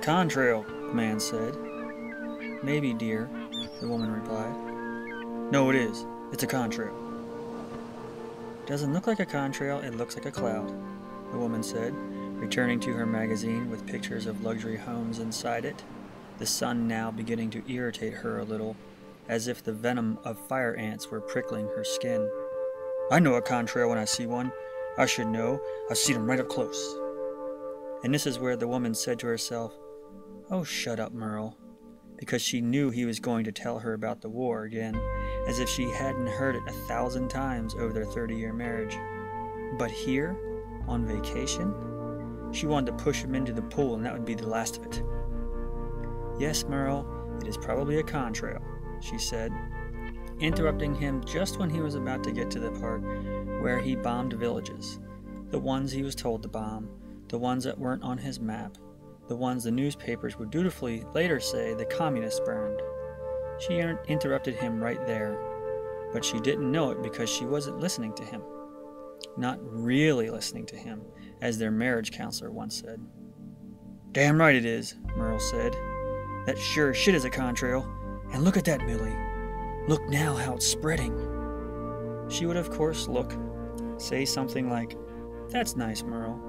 contrail, the man said. Maybe, dear, the woman replied. No, it is. It's a contrail. Doesn't look like a contrail, it looks like a cloud, the woman said, returning to her magazine with pictures of luxury homes inside it, the sun now beginning to irritate her a little, as if the venom of fire ants were prickling her skin. I know a contrail when I see one. I should know. I've seen them right up close. And this is where the woman said to herself, Oh, shut up, Merle, because she knew he was going to tell her about the war again, as if she hadn't heard it 1,000 times over their 30-year marriage. But here, on vacation, she wanted to push him into the pool, and that would be the last of it. Yes, Merle, it is probably a contrail, she said, interrupting him just when he was about to get to the part where he bombed villages, the ones he was told to bomb, the ones that weren't on his map, the ones the newspapers would dutifully later say the communists burned. She interrupted him right there, but she didn't know it because she wasn't listening to him. Not really listening to him, as their marriage counselor once said. Damn right it is, Merle said. That sure shit is a contrail. And look at that, Millie. Look now how it's spreading. She would, of course, look, say something like, That's nice, Merle.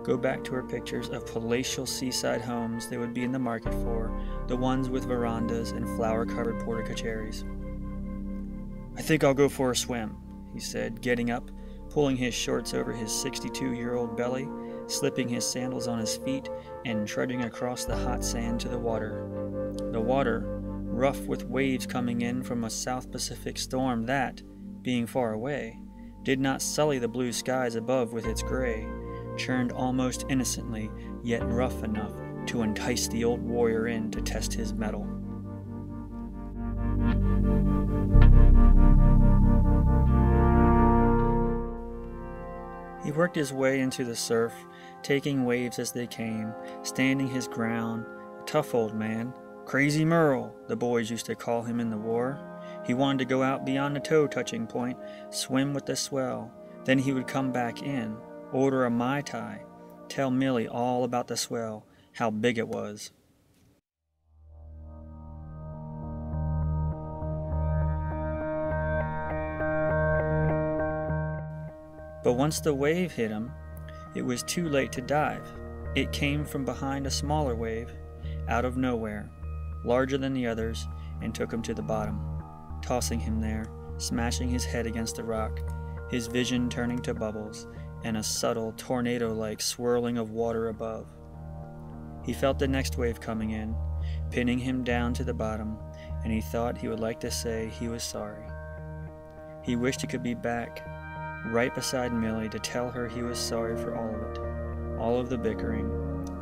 Go back to her pictures of palatial seaside homes they would be in the market for, the ones with verandas and flower-covered porticocheries. I think I'll go for a swim, he said, getting up, pulling his shorts over his 62-year-old belly, slipping his sandals on his feet, and trudging across the hot sand to the water. The water, rough with waves coming in from a South Pacific storm that, being far away, did not sully the blue skies above with its gray, churned almost innocently, yet rough enough to entice the old warrior in to test his mettle. He worked his way into the surf, taking waves as they came, standing his ground, a tough old man. Crazy Merle, the boys used to call him in the war. He wanted to go out beyond the toe-touching point, swim with the swell. Then he would come back in, order a Mai Tai, tell Millie all about the swell, how big it was. But once the wave hit him, it was too late to dive. It came from behind a smaller wave, out of nowhere, larger than the others, and took him to the bottom, tossing him there, smashing his head against the rock, his vision turning to bubbles, and a subtle, tornado-like swirling of water above. He felt the next wave coming in, pinning him down to the bottom, and he thought he would like to say he was sorry. He wished he could be back, right beside Millie, to tell her he was sorry for all of it, all of the bickering,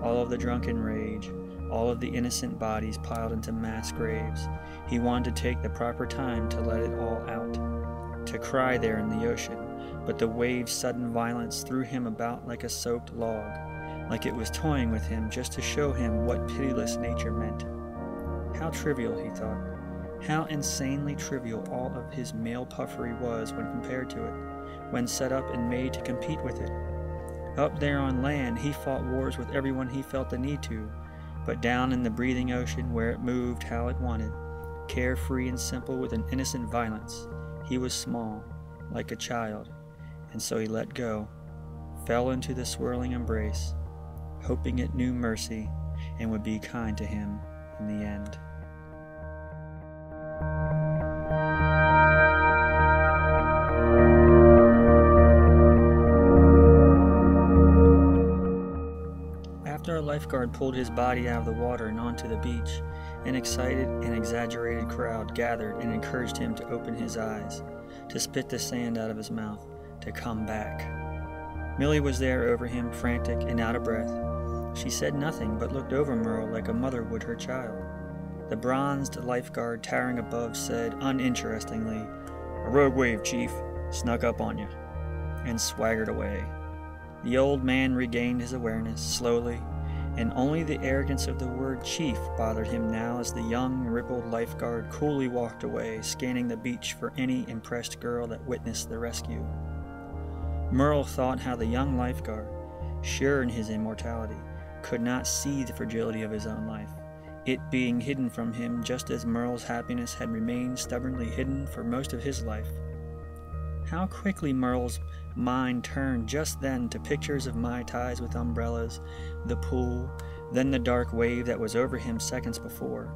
all of the drunken rage, all of the innocent bodies piled into mass graves. He wanted to take the proper time to let it all out, to cry there in the ocean, but the wave's sudden violence threw him about like a soaked log, like it was toying with him just to show him what pitiless nature meant. How trivial, he thought. How insanely trivial all of his male puffery was when compared to it, when set up and made to compete with it. Up there on land, he fought wars with everyone he felt the need to, but down in the breathing ocean where it moved how it wanted, carefree and simple with an innocent violence, he was small, like a child, and so he let go, fell into the swirling embrace, hoping it knew mercy and would be kind to him in the end. After a lifeguard pulled his body out of the water and onto the beach, an excited and exaggerated crowd gathered and encouraged him to open his eyes, to spit the sand out of his mouth, to come back. Millie was there over him, frantic and out of breath. She said nothing, but looked over Merle like a mother would her child. The bronzed lifeguard towering above said uninterestingly, "A rogue wave, Chief. Snuck up on you," and swaggered away. The old man regained his awareness, slowly, and only the arrogance of the word chief bothered him now as the young, rippled lifeguard coolly walked away, scanning the beach for any impressed girl that witnessed the rescue. Merle thought how the young lifeguard, sure in his immortality, could not see the fragility of his own life, it being hidden from him just as Merle's happiness had remained stubbornly hidden for most of his life. How quickly Merle's mind turned just then to pictures of Mai Tais with umbrellas, the pool, then the dark wave that was over him seconds before.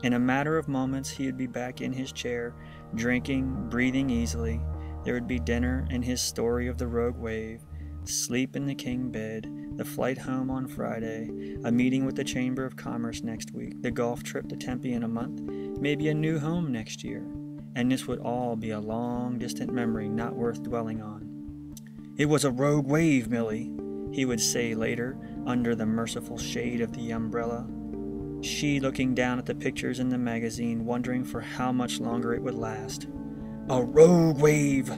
In a matter of moments he would be back in his chair, drinking, breathing easily. There would be dinner and his story of the rogue wave, sleep in the king bed, the flight home on Friday, a meeting with the Chamber of Commerce next week, the golf trip to Tempe in a month, maybe a new home next year. And this would all be a long, distant memory not worth dwelling on. "It was a rogue wave, Millie," he would say later, under the merciful shade of the umbrella. She looking down at the pictures in the magazine, wondering for how much longer it would last. "A rogue wave!"